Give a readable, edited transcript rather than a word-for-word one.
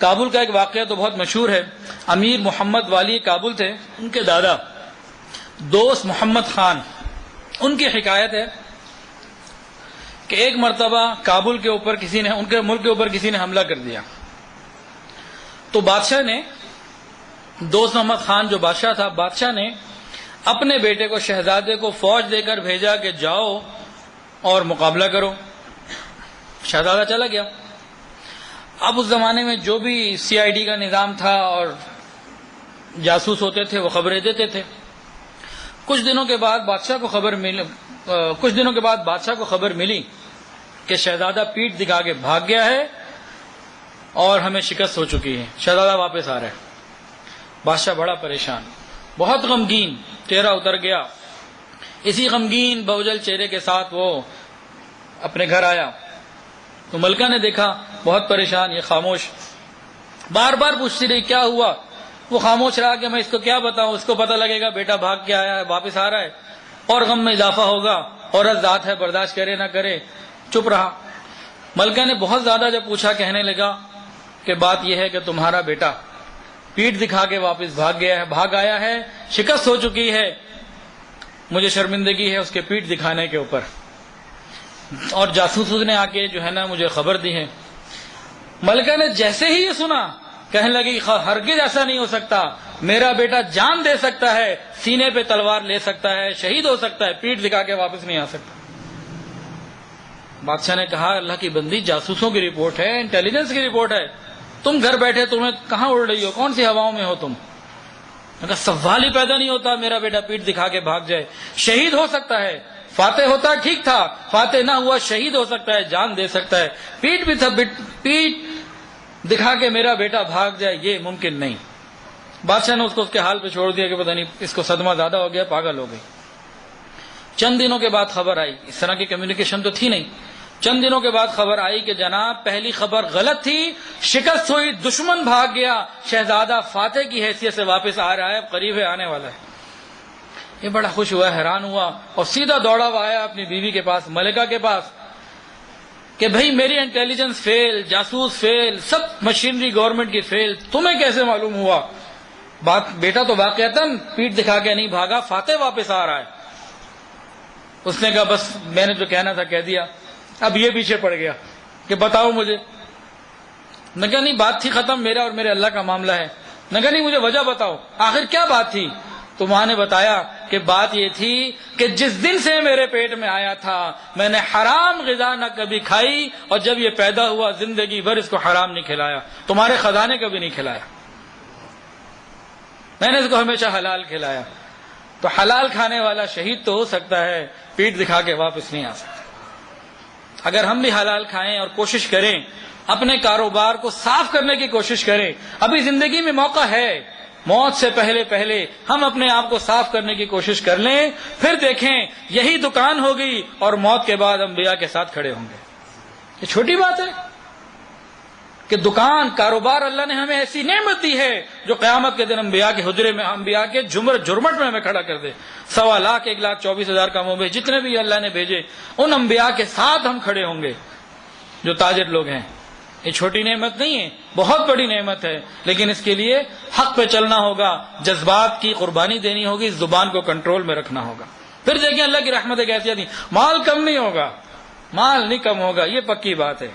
کابل کا ایک واقعہ تو بہت مشہور ہے. امیر محمد والی کابل تھے، ان کے دادا دوست محمد خان، ان کی حکایت ہے کہ ایک مرتبہ کابل کے اوپر کسی نے، ان کے ملک کے اوپر کسی نے حملہ کر دیا. تو بادشاہ نے، دوست محمد خان جو بادشاہ تھا، بادشاہ نے اپنے بیٹے کو، شہزادے کو فوج دے کر بھیجا کہ جاؤ اور مقابلہ کرو. شہزادہ چلا گیا. اب اس زمانے میں جو بھی CID کا نظام تھا اور جاسوس ہوتے تھے وہ خبریں دیتے تھے. کچھ دنوں کے بعد بادشاہ کو خبر ملی کہ شہزادہ پیٹھ دکھا کے بھاگ گیا ہے اور ہمیں شکست ہو چکی ہے، شہزادہ واپس آ رہا ہے. بادشاہ بڑا پریشان، بہت غمگین، چہرہ اتر گیا. اسی غمگین بوجھل چہرے کے ساتھ وہ اپنے گھر آیا. تو ملکہ نے دیکھا بہت پریشان، یہ خاموش، بار بار پوچھتی رہی کیا ہوا. وہ خاموش رہا کہ میں اس کو کیا بتاؤں، اس کو پتہ لگے گا بیٹا بھاگ کے آیا ہے، واپس آ رہا ہے، اور غم میں اضافہ ہوگا. عورت ذات ہے، برداشت کرے نہ کرے. چپ رہا. ملکہ نے بہت زیادہ جب پوچھا، کہنے لگا کہ بات یہ ہے کہ تمہارا بیٹا پیٹھ دکھا کے واپس بھاگ آیا ہے، شکست ہو چکی ہے، مجھے شرمندگی ہے اس کے پیٹھ دکھانے کے اوپر، اور جاسوس نے آ کے جو ہے نا مجھے خبر دی ہے. ملکہ نے جیسے ہی یہ سنا کہنے لگی ہرگز ایسا نہیں ہو سکتا، میرا بیٹا جان دے سکتا ہے، سینے پہ تلوار لے سکتا ہے، شہید ہو سکتا ہے، پیٹھ دکھا کے واپس نہیں آ سکتا. بادشاہ نے کہا اللہ کی بندی، جاسوسوں کی رپورٹ ہے، انٹیلیجنس کی رپورٹ ہے، تم گھر بیٹھے تمہیں کہاں اڑ رہی ہو، کون سی ہواؤں میں ہو تم؟ کہا سوال ہی پیدا نہیں ہوتا میرا بیٹا پیٹھ دکھا کے بھاگ جائے. شہید ہو سکتا ہے، فاتح ہوتا ٹھیک تھا، فاتح نہ ہوا، شہید ہو سکتا ہے، جان دے سکتا ہے. پیٹھ بھی تھا، پیٹھ دکھا کے میرا بیٹا بھاگ جائے، یہ ممکن نہیں. بادشاہ نے اس کو اس کے حال پہ چھوڑ دیا کہ پتہ نہیں اس کو صدمہ زیادہ ہو گیا، پاگل ہو گئی. چند دنوں کے بعد خبر آئی، اس طرح کی کمیونیکیشن تو تھی نہیں. چند دنوں کے بعد خبر آئی کہ جناب پہلی خبر غلط تھی، شکست ہوئی، دشمن بھاگ گیا، شہزادہ فاتح کی حیثیت سے واپس آ رہا ہے، قریب ہے آنے والا ہے. یہ بڑا خوش ہوا، حیران ہوا، اور سیدھا دوڑا ہوا آیا اپنی بیوی کے پاس، ملکہ کے پاس، کہ بھئی میری انٹیلیجنس فیل، جاسوس فیل، سب مشینری گورنمنٹ کی فیل، تمہیں کیسے معلوم ہوا؟ بیٹا تو واقعتاً پیٹھ دکھا کے نہیں بھاگا، فاتح واپس آ رہا ہے. اس نے کہا بس میں نے جو کہنا تھا کہہ دیا. اب یہ پیچھے پڑ گیا کہ بتاؤ مجھے. میں کہا نہیں بات تھی ختم، میرا اور میرے اللہ کا معاملہ ہے. میں کہا نہیں مجھے وجہ بتاؤ، آخر کیا بات تھی؟ تو ماں نے بتایا کہ بات یہ تھی کہ جس دن سے میرے پیٹ میں آیا تھا میں نے حرام غذا نہ کبھی کھائی، اور جب یہ پیدا ہوا زندگی بھر اس کو حرام نہیں کھلایا، تمہارے خزانے کبھی نہیں کھلایا، میں نے اس کو ہمیشہ حلال کھلایا. تو حلال کھانے والا شہید تو ہو سکتا ہے، پیٹھ دکھا کے واپس نہیں آ سکتا. اگر ہم بھی حلال کھائیں اور کوشش کریں، اپنے کاروبار کو صاف کرنے کی کوشش کریں، ابھی زندگی میں موقع ہے، موت سے پہلے ہم اپنے آپ کو صاف کرنے کی کوشش کر لیں، پھر دیکھیں یہی دکان ہوگی اور موت کے بعد انبیاء کے ساتھ کھڑے ہوں گے. یہ چھوٹی بات ہے کہ دکان، کاروبار اللہ نے ہمیں ایسی نعمت دی ہے جو قیامت کے دن انبیاء کے حجرے میں، انبیاء کے جرمٹ میں ہمیں کھڑا کر دے. 1.25 لاکھ 1,24,000 کاموں میں جتنے بھی اللہ نے بھیجے، ان انبیاء کے ساتھ ہم کھڑے ہوں گے جو تاجر لوگ ہیں. یہ چھوٹی نعمت نہیں ہے، بہت بڑی نعمت ہے، لیکن اس کے لیے حق پہ چلنا ہوگا، جذبات کی قربانی دینی ہوگی، زبان کو کنٹرول میں رکھنا ہوگا. پھر دیکھیں اللہ کی رحمت کیسی آتی، مال کم نہیں ہوگا، مال نہیں کم ہوگا، یہ پکی بات ہے.